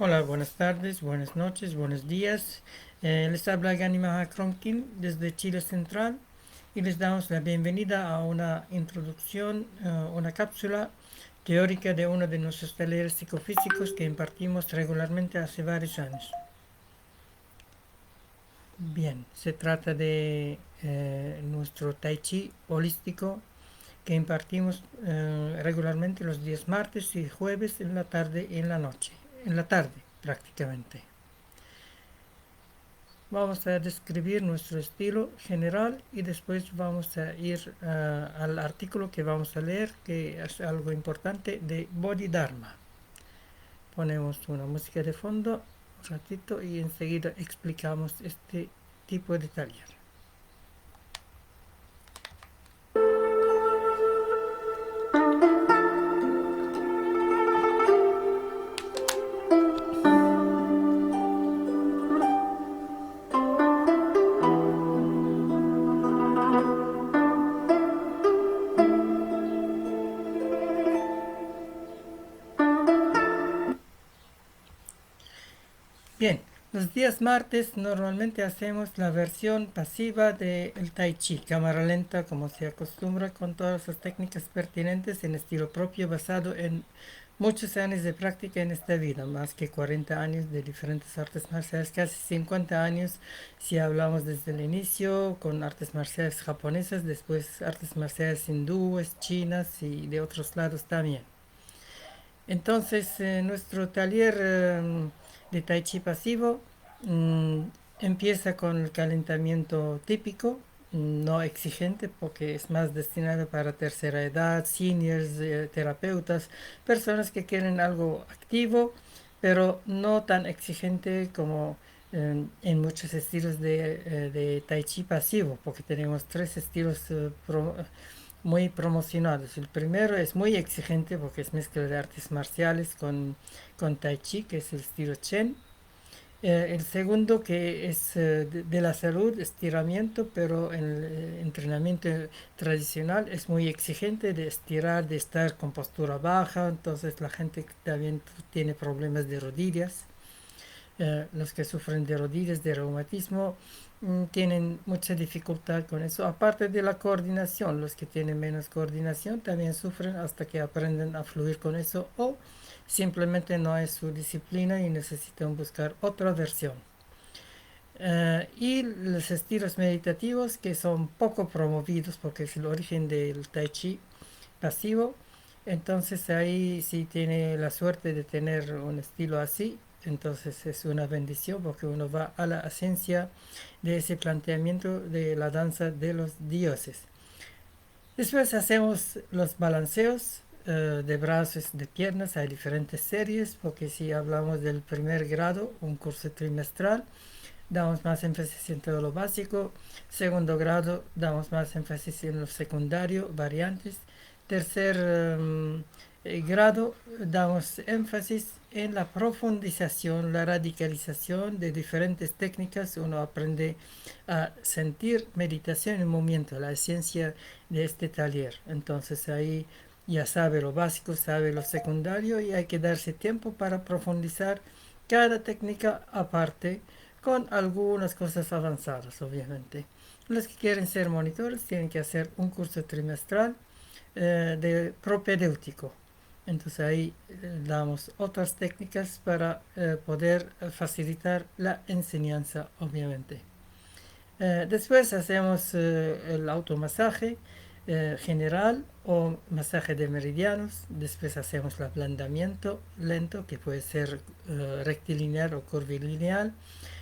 Hola, buenas tardes, buenas noches, buenos días. Les habla Ganima Kromkin desde Chile Central y les damos la bienvenida a una introducción, una cápsula teórica de uno de nuestros talleres psicofísicos que impartimos regularmente hace varios años. Bien, se trata de nuestro Tai Chi holístico que impartimos regularmente los días martes y jueves en la tarde y en la noche, en la tarde prácticamente. Vamos a describir nuestro estilo general y después vamos a ir al artículo que vamos a leer, que es algo importante de Bodhidharma. Ponemos una música de fondo un ratito y enseguida explicamos este tipo de taller. Bien, los días martes normalmente hacemos la versión pasiva del Tai Chi, cámara lenta como se acostumbra con todas las técnicas pertinentes en estilo propio basado en muchos años de práctica en esta vida, más que 40 años de diferentes artes marciales, casi 50 años si hablamos desde el inicio con artes marciales japonesas, después artes marciales hindúes, chinas y de otros lados también. Entonces, nuestro taller de Tai Chi pasivo mm, empieza con el calentamiento típico, no exigente, porque es más destinado para tercera edad, seniors, terapeutas, personas que quieren algo activo, pero no tan exigente como en muchos estilos de Tai Chi pasivo, porque tenemos tres estilos muy promocionados. El primero es muy exigente porque es mezcla de artes marciales con Tai Chi, que es el estilo Chen. El segundo que es de la salud, estiramiento, pero en el entrenamiento tradicional es muy exigente de estirar, de estar con postura baja, entonces la gente también tiene problemas de rodillas. Los que sufren de rodillas, de reumatismo, tienen mucha dificultad con eso. Aparte de la coordinación, los que tienen menos coordinación también sufren hasta que aprenden a fluir con eso o simplemente no es su disciplina y necesitan buscar otra versión. Y los estilos meditativos que son poco promovidos porque es el origen del Tai Chi pasivo. Entonces ahí si tiene la suerte de tener un estilo así, entonces es una bendición porque uno va a la esencia de ese planteamiento de la danza de los dioses. Después hacemos los balanceos de brazos, de piernas, hay diferentes series porque si hablamos del primer grado, un curso trimestral, damos más énfasis en todo lo básico. Segundo grado, damos más énfasis en lo secundario, variantes. Tercer grado, damos énfasis en la profundización, la radicalización de diferentes técnicas. Uno aprende a sentir meditación en movimiento, la esencia de este taller. Entonces ahí ya sabe lo básico, sabe lo secundario y hay que darse tiempo para profundizar cada técnica aparte con algunas cosas avanzadas, obviamente. Los que quieren ser monitores tienen que hacer un curso trimestral de propedéutico. Entonces ahí damos otras técnicas para poder facilitar la enseñanza, obviamente. Después hacemos el automasaje general o masaje de meridianos. Después hacemos el ablandamiento lento, que puede ser rectilineal o curvilineal.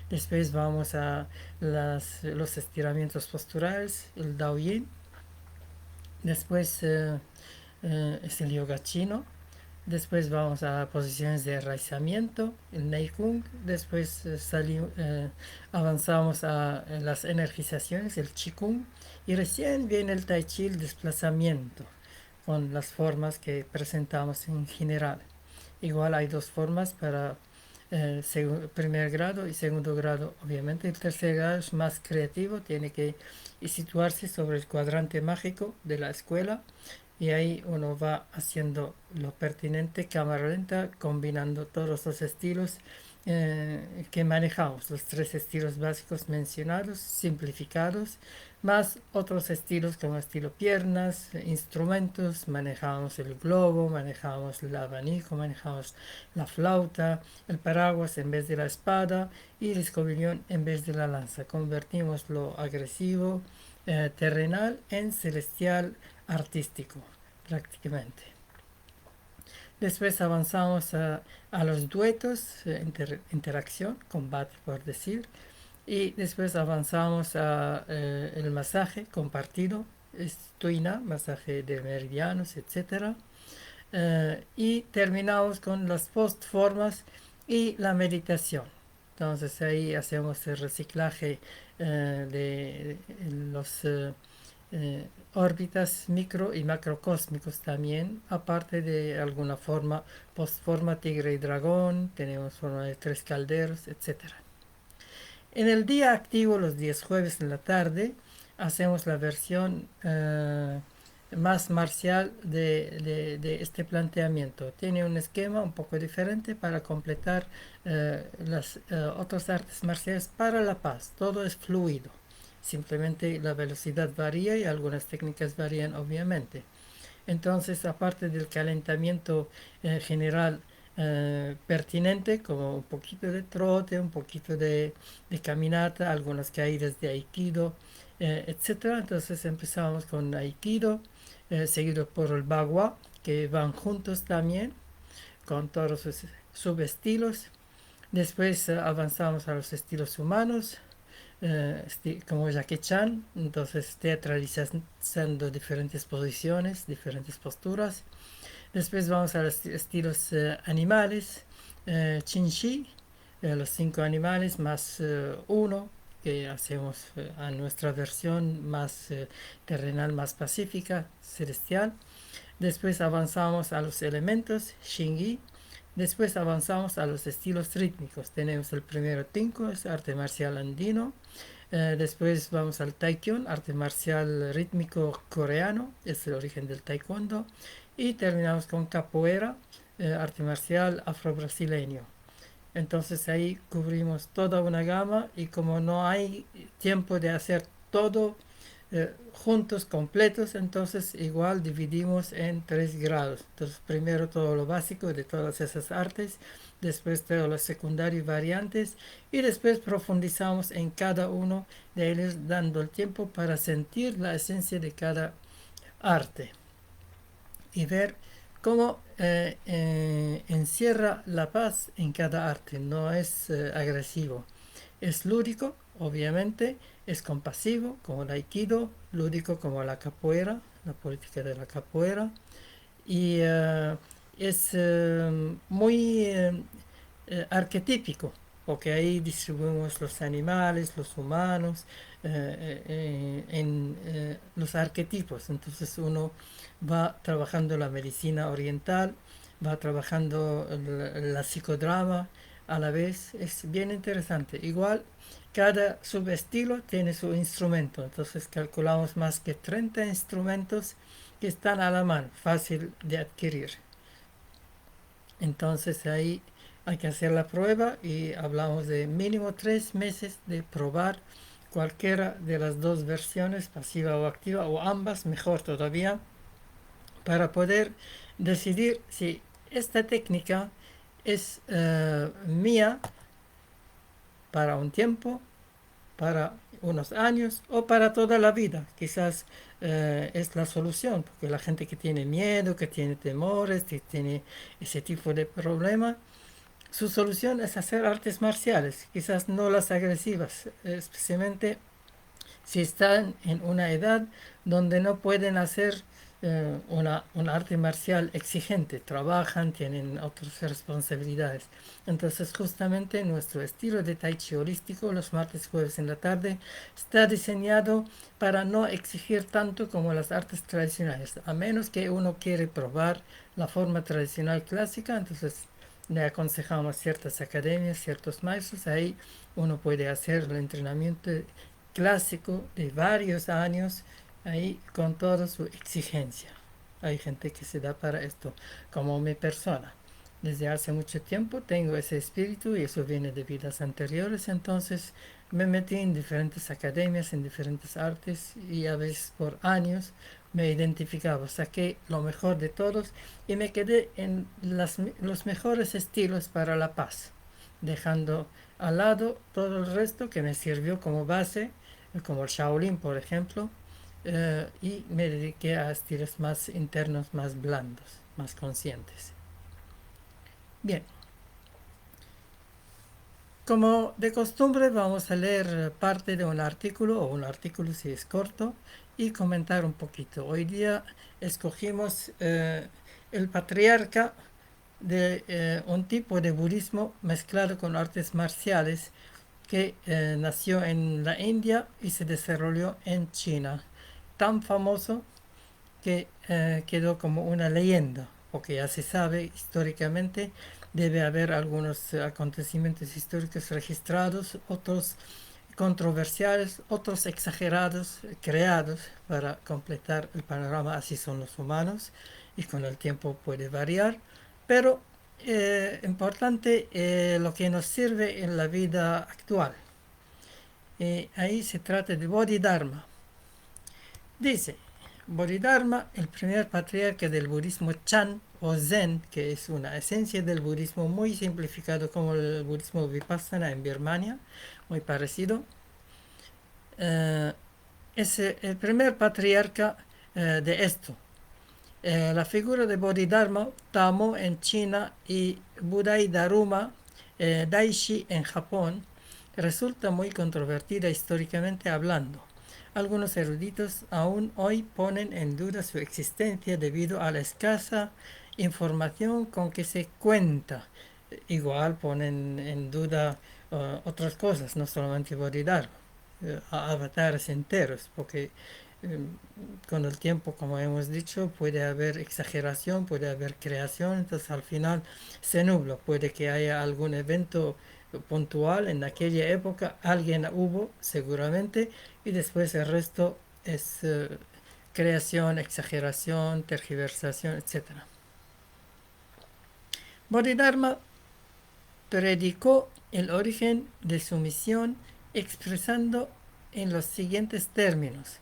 Después vamos a los estiramientos posturales, el Dao Yin. Después es el yoga chino. Después vamos a posiciones de enraizamiento, el Nei Kung. Después avanzamos a las energizaciones, el Chi Kung. Y recién viene el Tai Chi, el desplazamiento, con las formas que presentamos en general. Igual hay dos formas para primer grado y segundo grado. Obviamente el tercer grado es más creativo, tiene que situarse sobre el cuadrante mágico de la escuela y ahí uno va haciendo lo pertinente, cámara lenta, combinando todos los estilos que manejamos, los tres estilos básicos mencionados, simplificados, más otros estilos como estilo piernas, instrumentos, manejamos el globo, manejamos el abanico, manejamos la flauta, el paraguas en vez de la espada y el escobillón en vez de la lanza. Convertimos lo agresivo, terrenal en celestial artístico, prácticamente. Después avanzamos a los duetos, interacción, combate por decir. Y después avanzamos a el masaje compartido, tuina, masaje de meridianos, etcétera. Y terminamos con las postformas y la meditación. Entonces ahí hacemos el reciclaje de los órbitas micro y macrocósmicos también, aparte de alguna forma, postforma tigre y dragón, tenemos forma de tres calderos, etcétera. En el día activo, los días jueves en la tarde, hacemos la versión más marcial de este planteamiento. Tiene un esquema un poco diferente para completar las otras artes marciales para la paz. Todo es fluido. Simplemente la velocidad varía y algunas técnicas varían obviamente. Entonces, aparte del calentamiento general pertinente, como un poquito de trote, un poquito de caminata, algunas caídas de aikido, etcétera. Entonces empezamos con aikido, seguido por el bagua, que van juntos también, con todos sus subestilos. Después avanzamos a los estilos humanos, como Jackie Chan, entonces teatralizando diferentes posiciones, diferentes posturas. Después vamos a los estilos animales, Chinchi, los cinco animales más uno, que hacemos a nuestra versión más terrenal, más pacífica, celestial. Después avanzamos a los elementos, Shingi. Después avanzamos a los estilos rítmicos. Tenemos el primero Tinku, es arte marcial andino. Después vamos al Taekyon, arte marcial rítmico coreano, es el origen del Taekwondo. Y terminamos con Capoeira, arte marcial afro-brasileño. Entonces ahí cubrimos toda una gama y como no hay tiempo de hacer todo juntos, completos, entonces igual dividimos en tres grados. Entonces primero todo lo básico de todas esas artes, después todo lo secundario y variantes y después profundizamos en cada uno de ellos dando el tiempo para sentir la esencia de cada arte y ver cómo encierra la paz en cada arte. No es agresivo, es lúdico, obviamente, es compasivo como el aikido, lúdico como la capoeira, la política de la capoeira, y es muy arquetípico, porque ahí distribuimos los animales, los humanos, en los arquetipos. Entonces uno va trabajando la medicina oriental, va trabajando la psicodrama a la vez. Es bien interesante. Igual cada subestilo tiene su instrumento, entonces calculamos más que 30 instrumentos que están a la mano, fácil de adquirir. Entonces ahí hay que hacer la prueba y hablamos de mínimo 3 meses de probar cualquiera de las dos versiones, pasiva o activa, o ambas, mejor todavía, para poder decidir si esta técnica es mía para un tiempo, para unos años o para toda la vida. Quizás es la solución, porque la gente que tiene miedo, que tiene temores, que tiene ese tipo de problemas, su solución es hacer artes marciales, quizás no las agresivas, especialmente si están en una edad donde no pueden hacer una arte marcial exigente, trabajan, tienen otras responsabilidades. Entonces justamente nuestro estilo de Tai Chi holístico los martes jueves en la tarde está diseñado para no exigir tanto como las artes tradicionales, a menos que uno quiere probar la forma tradicional clásica, entonces le aconsejamos ciertas academias, ciertos maestros, ahí uno puede hacer el entrenamiento clásico de varios años ahí con toda su exigencia. Hay gente que se da para esto, como mi persona. Desde hace mucho tiempo tengo ese espíritu y eso viene de vidas anteriores, entonces me metí en diferentes academias, en diferentes artes y a veces por años me identificaba, saqué lo mejor de todos y me quedé en los mejores estilos para la paz, dejando al lado todo el resto que me sirvió como base, como el Shaolin, por ejemplo, y me dediqué a estilos más internos, más blandos, más conscientes. Bien, como de costumbre vamos a leer parte de un artículo o un artículo si es corto y comentar un poquito. Hoy día escogimos el patriarca de un tipo de budismo mezclado con artes marciales que nació en la India y se desarrolló en China. Tan famoso que quedó como una leyenda, porque ya se sabe históricamente debe haber algunos acontecimientos históricos registrados, otros controversiales, otros exagerados, creados para completar el panorama, así son los humanos y con el tiempo puede variar, pero importante lo que nos sirve en la vida actual. Ahí se trata de Bodhidharma. Dice, Bodhidharma, el primer patriarca del budismo Chan o Zen, que es una esencia del budismo muy simplificado como el budismo Vipassana en Birmania, muy parecido, eh, es el primer patriarca de esto. La figura de Bodhidharma, Tamo en China y Budai Daruma, Daishi en Japón, resulta muy controvertida históricamente hablando. Algunos eruditos aún hoy ponen en duda su existencia debido a la escasa información con que se cuenta. Igual ponen en duda otras cosas, no solamente Bodhidharma, avatares enteros, porque eh, con el tiempo, como hemos dicho, puede haber exageración, puede haber creación, entonces al final se nubla, puede que haya algún evento puntual en aquella época, alguien hubo seguramente, y después el resto es creación, exageración, tergiversación, etcétera. Bodhidharma predicó el origen de su misión expresando en los siguientes términos: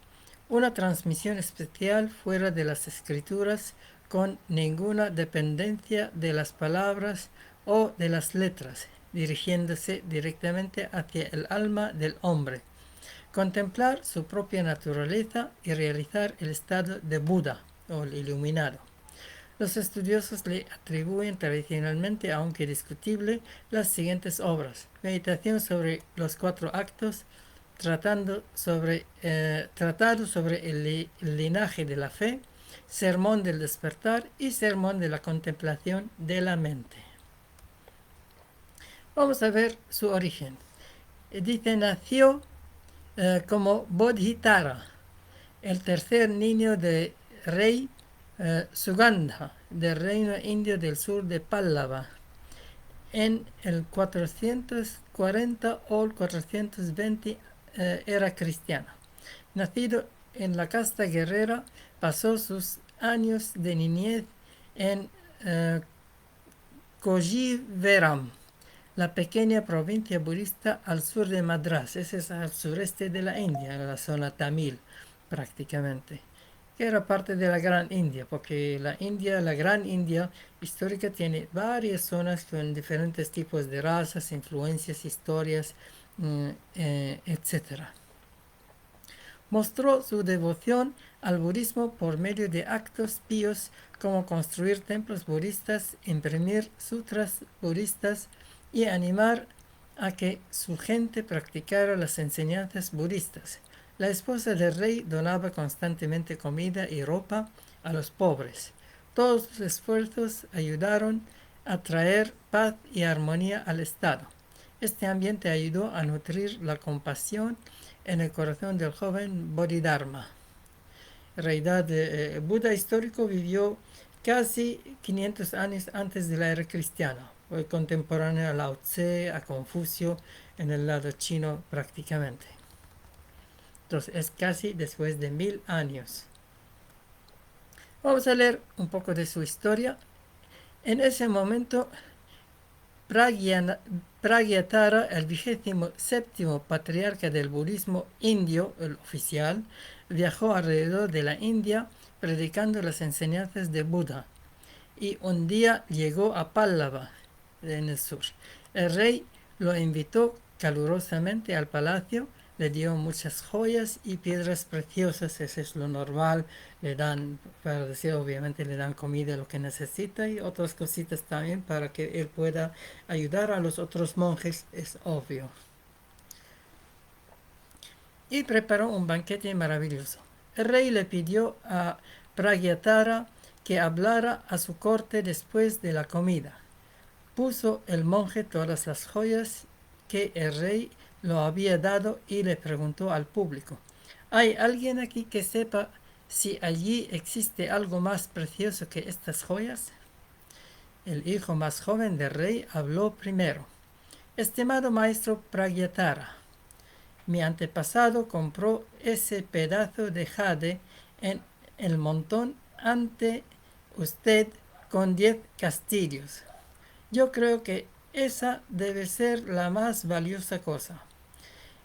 una transmisión especial fuera de las escrituras con ninguna dependencia de las palabras o de las letras, dirigiéndose directamente hacia el alma del hombre, contemplar su propia naturaleza y realizar el estado de Buda o el iluminado. Los estudiosos le atribuyen tradicionalmente, aunque discutible, las siguientes obras: Meditación sobre los cuatro actos, Tratado sobre el linaje de la fe, Sermón del despertar y Sermón de la contemplación de la mente. Vamos a ver su origen. Dice, nació como Bodhitara, el tercer niño de rey Sugandha, del reino indio del sur de Pallava, en el 440 o el 420 era cristiana. Nacido en la casta guerrera, pasó sus años de niñez en Kojiveram, la pequeña provincia budista al sur de Madras. Ese es al sureste de la India, en la zona tamil prácticamente, que era parte de la Gran India, porque la India, la Gran India histórica, tiene varias zonas con diferentes tipos de razas, influencias, historias, etc. Mostró su devoción al budismo por medio de actos píos como construir templos budistas, imprimir sutras budistas y animar a que su gente practicara las enseñanzas budistas. La esposa del rey donaba constantemente comida y ropa a los pobres. Todos sus esfuerzos ayudaron a traer paz y armonía al Estado. Este ambiente ayudó a nutrir la compasión en el corazón del joven Bodhidharma. En realidad, Buda histórico vivió casi 500 años antes de la era cristiana. Fue contemporáneo a Lao Tse, a Confucio, en el lado chino prácticamente. Entonces es casi después de 1000 años. Vamos a leer un poco de su historia. En ese momento, Pragyatara, el 27º patriarca del budismo indio, el oficial, viajó alrededor de la India predicando las enseñanzas de Buda y un día llegó a Pallava, en el sur. El rey lo invitó calurosamente al palacio, le dio muchas joyas y piedras preciosas, eso es lo normal, le dan, para decir, obviamente le dan comida, lo que necesita y otras cositas también para que él pueda ayudar a los otros monjes, es obvio. Y preparó un banquete maravilloso. El rey le pidió a Pragyatara que hablara a su corte después de la comida. Puso el monje todas las joyas que el rey lo había dado y le preguntó al público: ¿hay alguien aquí que sepa si allí existe algo más precioso que estas joyas? El hijo más joven del rey habló primero: estimado maestro Pragyatara, mi antepasado compró ese pedazo de jade en el montón ante usted con 10 castillos. Yo creo que esa debe ser la más valiosa cosa.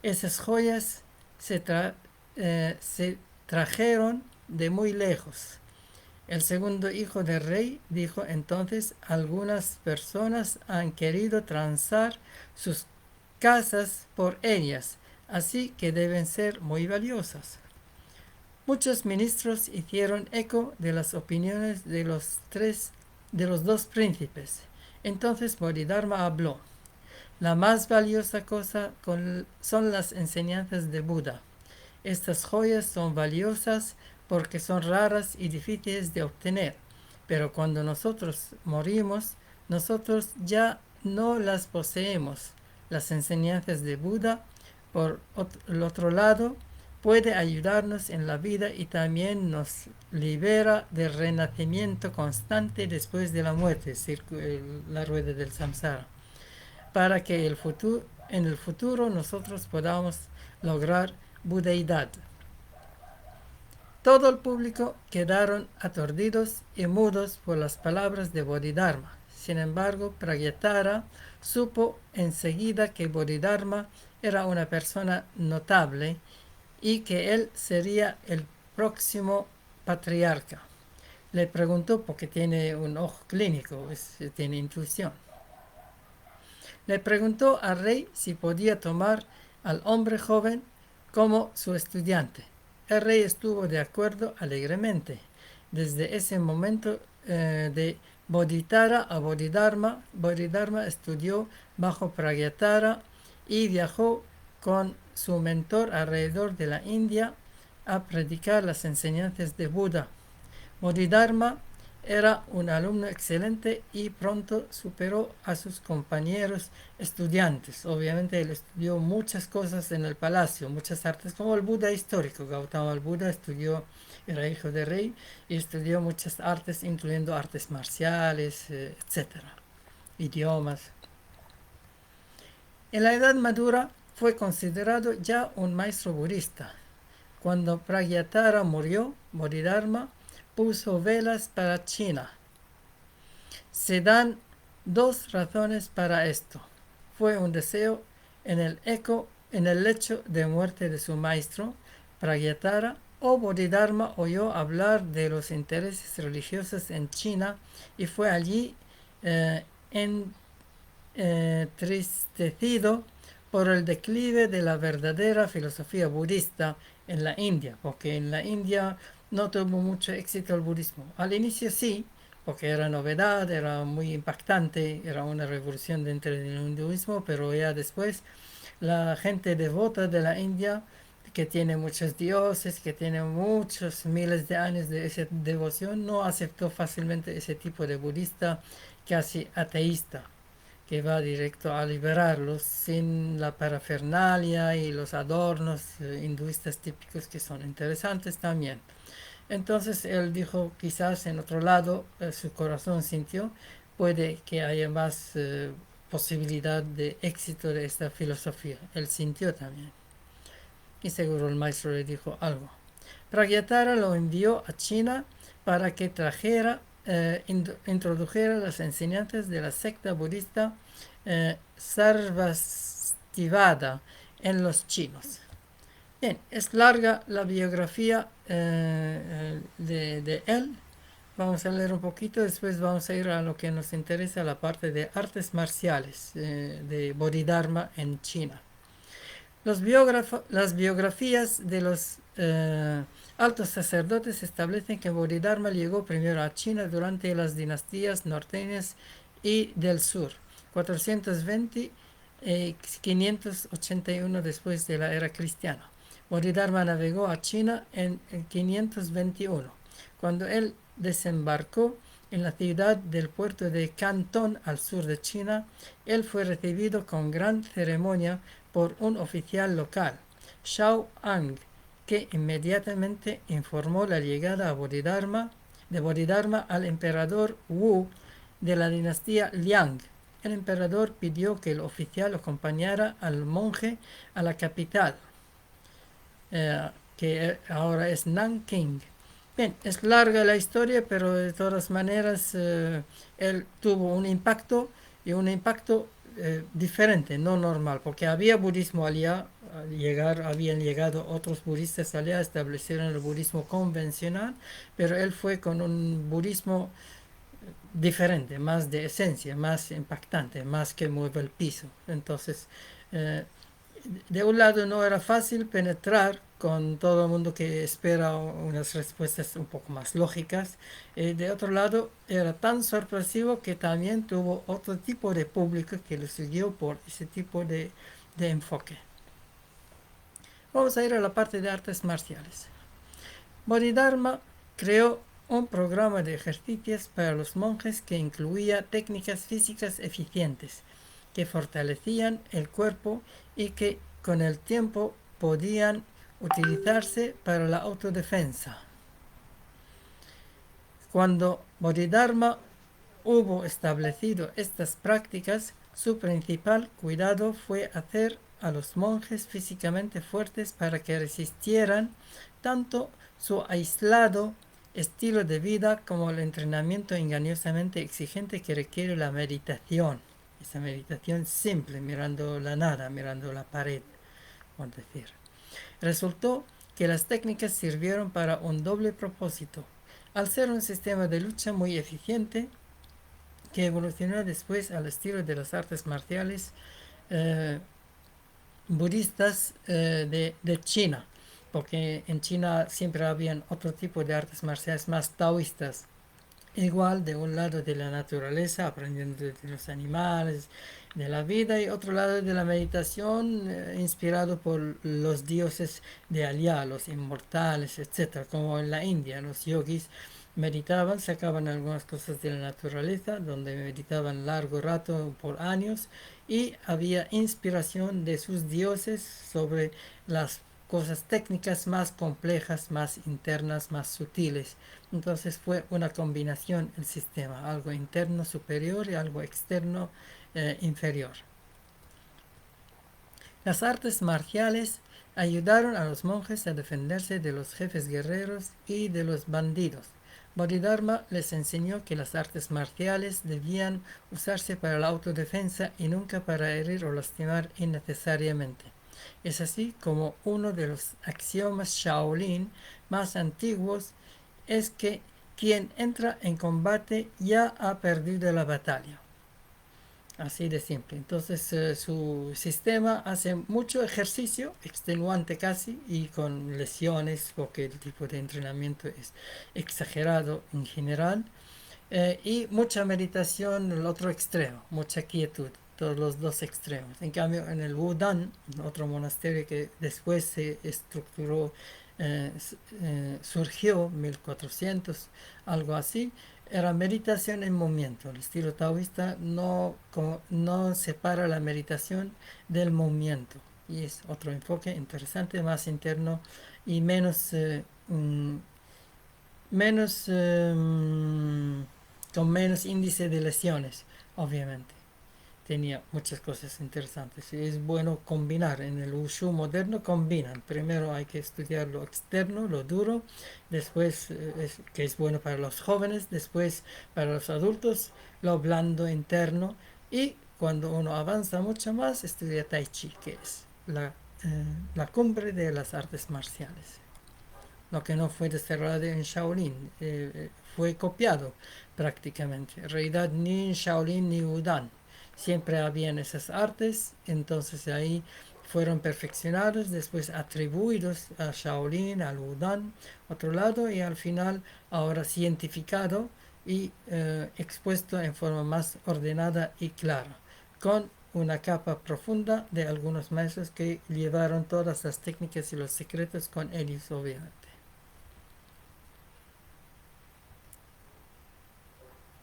Esas joyas se trajeron de muy lejos. El segundo hijo del rey dijo entonces: algunas personas han querido transar sus casas por ellas, así que deben ser muy valiosas. Muchos ministros hicieron eco de las opiniones de los dos príncipes. Entonces Bodhidharma habló: la más valiosa cosa son las enseñanzas de Buda. Estas joyas son valiosas porque son raras y difíciles de obtener, pero cuando nosotros morimos, nosotros ya no las poseemos. Las enseñanzas de Buda, por el otro lado, puede ayudarnos en la vida y también nos libera del renacimiento constante después de la muerte, es decir, la rueda del samsara, para que en el futuro nosotros podamos lograr budeidad. Todo el público quedaron aturdidos y mudos por las palabras de Bodhidharma. Sin embargo, Pragyatara supo enseguida que Bodhidharma era una persona notable y que él sería el próximo patriarca. Le preguntó, porque tiene un ojo clínico, tiene intuición. Le preguntó al rey si podía tomar al hombre joven como su estudiante. El rey estuvo de acuerdo alegremente. Desde ese momento de Bodhitara a Bodhidharma, Bodhidharma estudió bajo Pragyatara y viajó con su mentor alrededor de la India a predicar las enseñanzas de Buda. Bodhidharma era un alumno excelente y pronto superó a sus compañeros estudiantes. Obviamente él estudió muchas cosas en el palacio, muchas artes, como el Buda histórico. Gautama el Buda estudió, era hijo de rey y estudió muchas artes, incluyendo artes marciales, etcétera, idiomas. En la edad madura fue considerado ya un maestro budista. Cuando Pragyatara murió, Bodhidharma puso velas para China. Se dan dos razones para esto. Fue un deseo en el lecho de muerte de su maestro, Pragyatara, o Bodhidharma oyó hablar de los intereses religiosos en China y fue allí entristecido por el declive de la verdadera filosofía budista en la India, porque en la India no tuvo mucho éxito el budismo. Al inicio sí, porque era novedad, era muy impactante, era una revolución dentro del hinduismo, pero ya después la gente devota de la India, que tiene muchos dioses, que tiene muchos miles de años de esa devoción, no aceptó fácilmente ese tipo de budista casi ateísta, que va directo a liberarlos sin la parafernalia y los adornos hinduistas típicos, que son interesantes también. Entonces él dijo, quizás en otro lado su corazón sintió, puede que haya más posibilidad de éxito de esta filosofía. Él sintió también. Y seguro el maestro le dijo algo. Pragyatara lo envió a China para que introdujera las enseñanzas de la secta budista Sarvastivada en los chinos. Bien, es larga la biografía de él. Vamos a leer un poquito, después vamos a ir a lo que nos interesa, la parte de artes marciales de Bodhidharma en China. Las biografías de los altos sacerdotes establecen que Bodhidharma llegó primero a China durante las dinastías norteñas y del sur, 420 y 581 después de la era cristiana. Bodhidharma navegó a China en 521, cuando él desembarcó en la ciudad del puerto de Cantón al sur de China. Él fue recibido con gran ceremonia por un oficial local, Shao Ang, que inmediatamente informó la llegada de Bodhidharma al emperador Wu de la dinastía Liang. El emperador pidió que el oficial acompañara al monje a la capital, que ahora es Nanking. Bien, es larga la historia, pero de todas maneras él tuvo un impacto y un impacto diferente, no normal, porque había budismo allá, habían llegado otros budistas allá, establecieron el budismo convencional, pero él fue con un budismo diferente, más de esencia, más impactante, más que mueve el piso. Entonces, eh, de un lado no era fácil penetrar con todo el mundo que espera unas respuestas un poco más lógicas. De otro lado, era tan sorpresivo que también tuvo otro tipo de público que lo siguió por ese tipo de enfoque. Vamos a ir a la parte de artes marciales. Bodhidharma creó un programa de ejercicios para los monjes que incluía técnicas físicas eficientes que fortalecían el cuerpo y que con el tiempo podían utilizarse para la autodefensa. Cuando Bodhidharma hubo establecido estas prácticas, su principal cuidado fue hacer a los monjes físicamente fuertes para que resistieran tanto su aislado estilo de vida como el entrenamiento engañosamente exigente que requiere la meditación. Esa meditación simple, mirando la nada, mirando la pared, por decir. Resultó que las técnicas sirvieron para un doble propósito. Al ser un sistema de lucha muy eficiente, que evolucionó después al estilo de las artes marciales eh, budistas de China, porque en China siempre habían otro tipo de artes marciales más taoístas, igual de un lado de la naturaleza, aprendiendo de los animales, de la vida, y otro lado de la meditación, inspirado por los dioses de allá, los inmortales, etcétera, como en la India, los yogis meditaban, sacaban algunas cosas de la naturaleza, donde meditaban largo rato por años, y había inspiración de sus dioses sobre las cosas técnicas más complejas, más internas, más sutiles. Entonces fue una combinación el sistema, algo interno superior y algo externo inferior. Las artes marciales ayudaron a los monjes a defenderse de los jefes guerreros y de los bandidos. Bodhidharma les enseñó que las artes marciales debían usarse para la autodefensa y nunca para herir o lastimar innecesariamente. Es así como uno de los axiomas Shaolin más antiguos es que quien entra en combate ya ha perdido la batalla. Así de simple. Entonces su sistema hace mucho ejercicio, extenuante casi, y con lesiones, porque el tipo de entrenamiento es exagerado en general, y mucha meditación, el otro extremo, mucha quietud, todos los dos extremos. En cambio, en el Wudan, otro monasterio que después se estructuró, surgió 1400, algo así, era meditación en movimiento. El estilo taoísta no separa la meditación del movimiento. Y es otro enfoque interesante, más interno y menos con menos índice de lesiones, obviamente. tenía muchas cosas interesantes. Y es bueno combinar. En el Wushu moderno combinan. Primero hay que estudiar lo externo, lo duro, después, que es bueno para los jóvenes, después para los adultos, lo blando interno. Y cuando uno avanza mucho más, estudia Tai Chi, que es la cumbre de las artes marciales. Lo que no fue desarrollado en Shaolin, fue copiado prácticamente. En realidad ni en Shaolin ni Wudan siempre habían esas artes, entonces ahí fueron perfeccionados, después atribuidos a Shaolin, al Wudan, otro lado, y al final ahora cientificado y expuesto en forma más ordenada y clara, con una capa profunda de algunos maestros que llevaron todas las técnicas y los secretos con ellos, obviamente.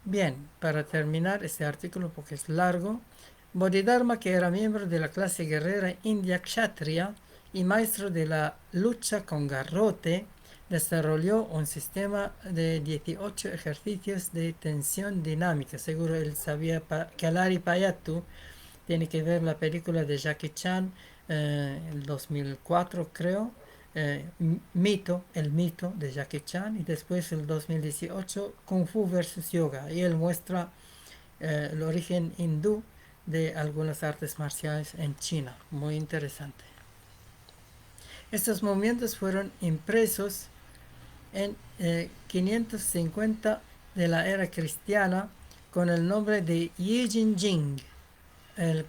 Bien, para terminar este artículo, porque es largo, Bodhidharma, que era miembro de la clase guerrera india Kshatriya y maestro de la lucha con garrote, desarrolló un sistema de 18 ejercicios de tensión dinámica. Seguro él sabía, Kalari Payattu tiene que ver la película de Jackie Chan, el 2004 creo, el mito de Jackie Chan, y después el 2018 Kung Fu versus Yoga, y él muestra el origen hindú de algunas artes marciales en China, muy interesante. Estos movimientos fueron impresos en 550 de la era cristiana con el nombre de Yi Jin Jing, el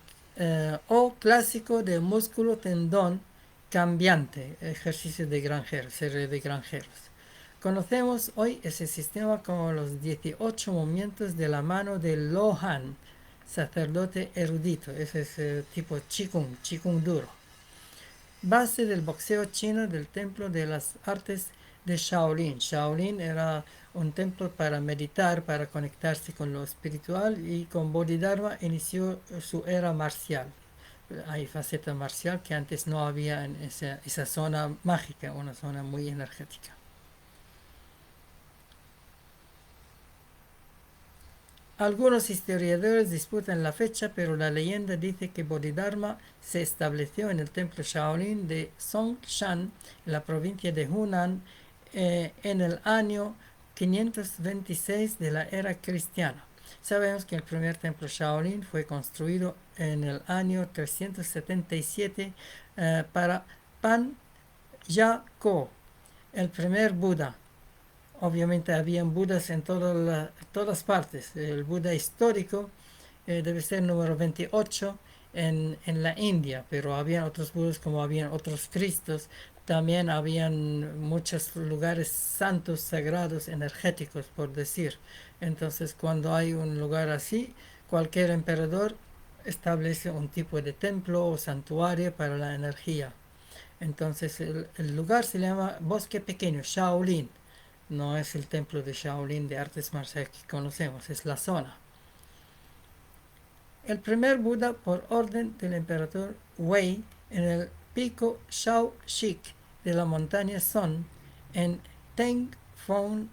o clásico de músculo tendón cambiante, ejercicio de granjeros, serie de granjeros. Conocemos hoy ese sistema como los 18 movimientos de la mano de Lohan, sacerdote erudito. Ese es tipo Qigong duro. Base del boxeo chino del templo de las artes de Shaolin. Shaolin era un templo para meditar, para conectarse con lo espiritual, y con Bodhidharma inició su era marcial. Hay faceta marcial que antes no había en esa zona mágica, una zona muy energética. Algunos historiadores disputan la fecha, pero la leyenda dice que Bodhidharma se estableció en el templo Shaolin de Songshan, en la provincia de Hunan, en el año 526 de la era cristiana. Sabemos que el primer templo Shaolin fue construido en el año 377 para Pan Ya Ko, el primer Buda. Obviamente habían Budas en todas partes. El Buda histórico debe ser número 28 en la India, pero habían otros Budas como habían otros Cristos. También habían muchos lugares santos, sagrados, energéticos, por decir. Entonces, cuando hay un lugar así, cualquier emperador establece un tipo de templo o santuario para la energía. Entonces, el lugar se llama Bosque Pequeño, Shaolin. No es el templo de Shaolin de artes marciales que conocemos, es la zona. El primer Buda, por orden del emperador Wei, en el pico Shao Shik de la montaña Son, en Tengfong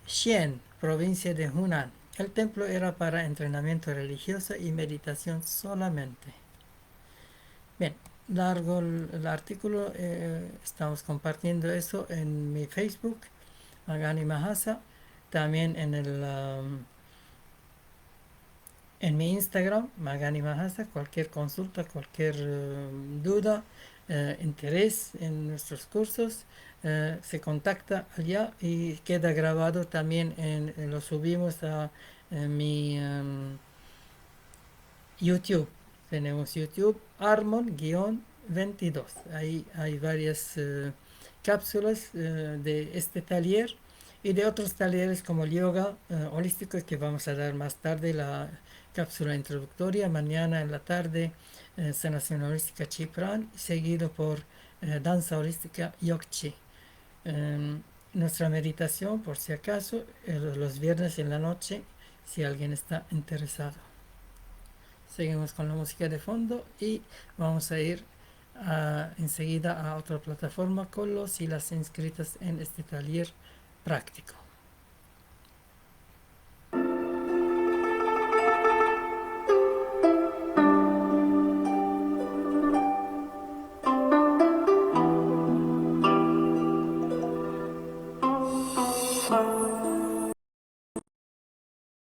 Xian, provincia de Hunan. El templo era para entrenamiento religioso y meditación solamente. Bien, largo el artículo, estamos compartiendo eso en mi Facebook, Magani Mahasa, también en mi Instagram, Magani Mahasa. Cualquier consulta, cualquier duda, interés en nuestros cursos, se contacta allá y queda grabado también, lo subimos a mi YouTube. Tenemos YouTube, Armon-22. Ahí hay varias cápsulas de este taller y de otros talleres como el yoga holístico, que vamos a dar más tarde la cápsula introductoria. Mañana en la tarde, sanación holística Chipran, seguido por danza holística Yokchi. Nuestra meditación, por si acaso, los viernes en la noche, si alguien está interesado. Seguimos con la música de fondo y vamos a ir enseguida a otra plataforma con los y las inscritas en este taller práctico.